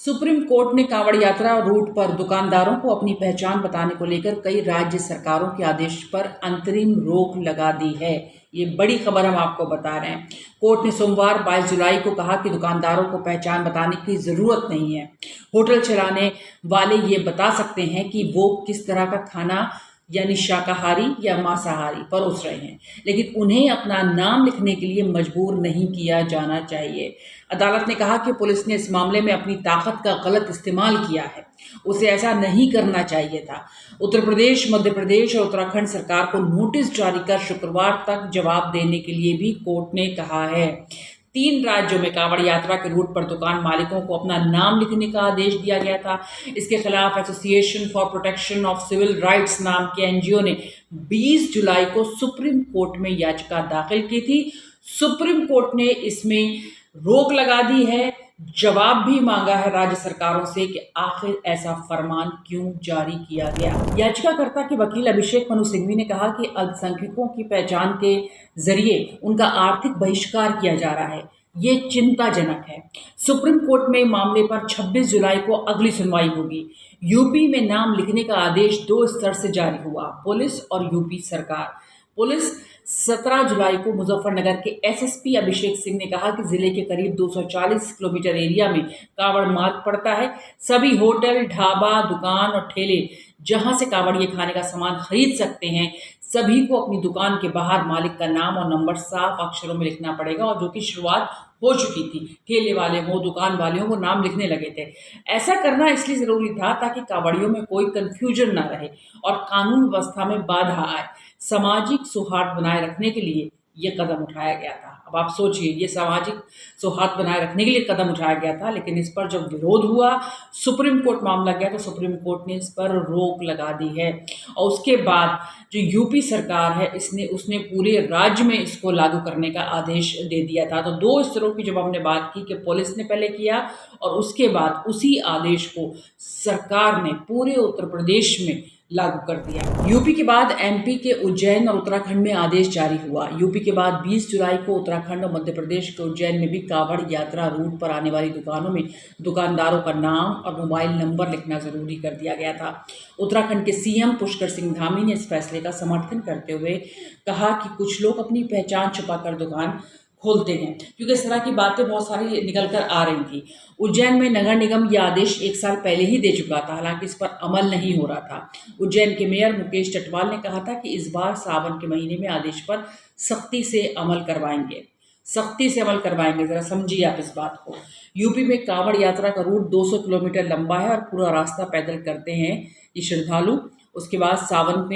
Supreme court ने कांवड़ यात्रा root पर दुकानदारों को अपनी पहचान बताने को लेकर कई राज्य सरकारों के आदेश पर अंतरिम रोक लगा दी है। ये बड़ी खबर हम आपको बता रहे हैं। कोर्ट ने सोमवार 22 जुलाई को कहा कि दुकानदारों को पहचान बताने की जरूरत नहीं है। होटल चलाने वाले ये बता सकते हैं कि वो किस तरह का खाना यानी शाकाहारी या मांसाहारी परोस रहे हैं, लेकिन उन्हें अपना नाम लिखने के लिए मजबूर नहीं किया जाना चाहिए। अदालत ने कहा कि पुलिस ने इस मामले में अपनी ताकत का गलत इस्तेमाल किया है। उसे ऐसा नहीं करना चाहिए था। उत्तर प्रदेश, मध्य प्रदेश और उत्तराखंड सरकार को नोटिस जारी कर शुक्रवार तक जवाब देने के लिए भी कोर्ट ने कहा है। 3 राज्यों में कांवड़ यात्रा के रूट पर दुकान मालिकों को अपना नाम लिखने का आदेश दिया गया था। इसके खिलाफ association for protection of civil rights नाम के एनजीओ ने 20 जुलाई को सुप्रीम कोर्ट में याचिका दाखिल की थी। सुप्रीम कोर्ट ने इसमें रोक लगा दी है। जवाब भी मांगा है राज्य सरकारों से कि आखिर ऐसा फरमान क्यों जारी किया गया। याचिकाकर्ता के वकील अभिषेक मनु सिंघवी ने कहा कि अल्पसंख्यकों की पहचान के जरिए उनका आर्थिक बहिष्कार किया जा रहा है। ये चिंताजनक है। सुप्रीम कोर्ट में मामले पर 26 जुलाई को अगली सुनवाई होगी। यूपी में नाम लिखने का आदेश 2 स्तर से जारी हुआ, पुलिस और यूपी सरकार। पुलिस 17 जुलाई को मुजफ्फरनगर के एसएसपी अभिषेक सिंह ने कहा कि जिले के करीब 240 किलोमीटर एरिया में कांवड़ मार्ग पड़ता है। सभी होटल, ढाबा, दुकान और ठेले जहां से कांवड़िए खाने का सामान खरीद सकते हैं, सभी को अपनी दुकान के बाहर मालिक का नाम और नंबर साफ अक्षरों में लिखना पड़ेगा, और जो कि शुरुआत हो चुकी थी। ठेले वाले हो, दुकान वाले हो, वो नाम लिखने लगे थे। ऐसा करना इसलिए जरूरी था ताकि कांवड़ियों में कोई कंफ्यूजन ना रहे और कानून व्यवस्था में बाधा आए। सामाजिक सौहार्द बनाए रखने के लिए ये कदम उठाया गया था। अब आप सोचिए, ये सामाजिक सौहार्द बनाए रखने के लिए कदम उठाया गया था, लेकिन इस पर जब विरोध हुआ, सुप्रीम कोर्ट मामला गया, तो सुप्रीम कोर्ट ने इस पर रोक लगा दी है। और उसके बाद जो यूपी सरकार है, उसने पूरे राज्य में इसको लागू करने का आदेश दे दिया था। तो 2 स्तरों की जब हमने बात की कि पुलिस ने पहले किया और उसके बाद उसी आदेश को सरकार ने पूरे उत्तर प्रदेश में लागू कर दिया। यूपी के बाद एमपी के उज्जैन और उत्तराखंड में आदेश जारी हुआ। यूपी के बाद 20 जुलाई को उत्तराखंड और मध्य प्रदेश के उज्जैन में भी कांवड़ यात्रा रूट पर आने वाली दुकानों में दुकानदारों का नाम और मोबाइल नंबर लिखना जरूरी कर दिया गया था। उत्तराखंड के सीएम पुष्कर सिंह धामी ने इस फैसले का समर्थन करते हुए कहा कि कुछ लोग अपनी पहचान छुपाकर दुकान खोलते हैं, क्योंकि इस तरह की बातें बहुत सारी निकल कर आ रही थी। उज्जैन में नगर निगम ये आदेश 1 साल पहले ही दे चुका था, हालांकि इस पर अमल नहीं हो रहा था। उज्जैन के मेयर मुकेश चटवाल ने कहा था कि इस बार सावन के महीने में आदेश पर सख्ती से अमल करवाएंगे। जरा समझिए आप इस बात को। यूपी में कांवड़ यात्रा का रूट 200 किलोमीटर लंबा है और पूरा रास्ता पैदल करते हैं ये श्रद्धालु। उसके बाद सावन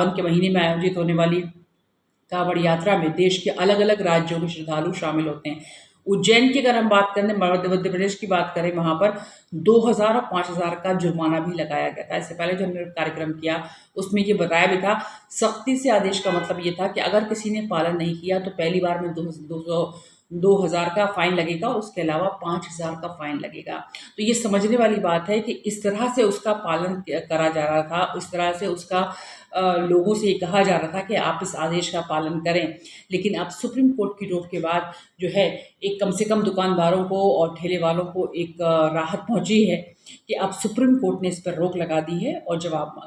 के महीने में आयोजित होने वाली कांवड़ यात्रा में देश के अलग अलग राज्यों के श्रद्धालु शामिल होते हैं। उज्जैन की अगर हम बात करें, मध्य प्रदेश की बात करें, वहां पर 2000 और 5000 का जुर्माना भी लगाया गया था। इससे पहले जो हमने कार्यक्रम किया उसमें ये बताया भी था। सख्ती से आदेश का मतलब ये था कि अगर किसी ने पालन नहीं किया तो पहली बार में 2000 का फाइन लगेगा और उसके अलावा 5000 का फाइन लगेगा। तो ये समझने वाली बात है कि इस तरह से उसका पालन करा जा रहा था, इस तरह से उसका लोगों से ये कहा जा रहा था कि आप इस आदेश का पालन करें। लेकिन अब सुप्रीम कोर्ट की रोक के बाद जो है, एक कम से कम दुकानदारों को और ठेले वालों को एक राहत पहुंची है कि अब सुप्रीम कोर्ट ने इस पर रोक लगा दी है और जवाब मांगा।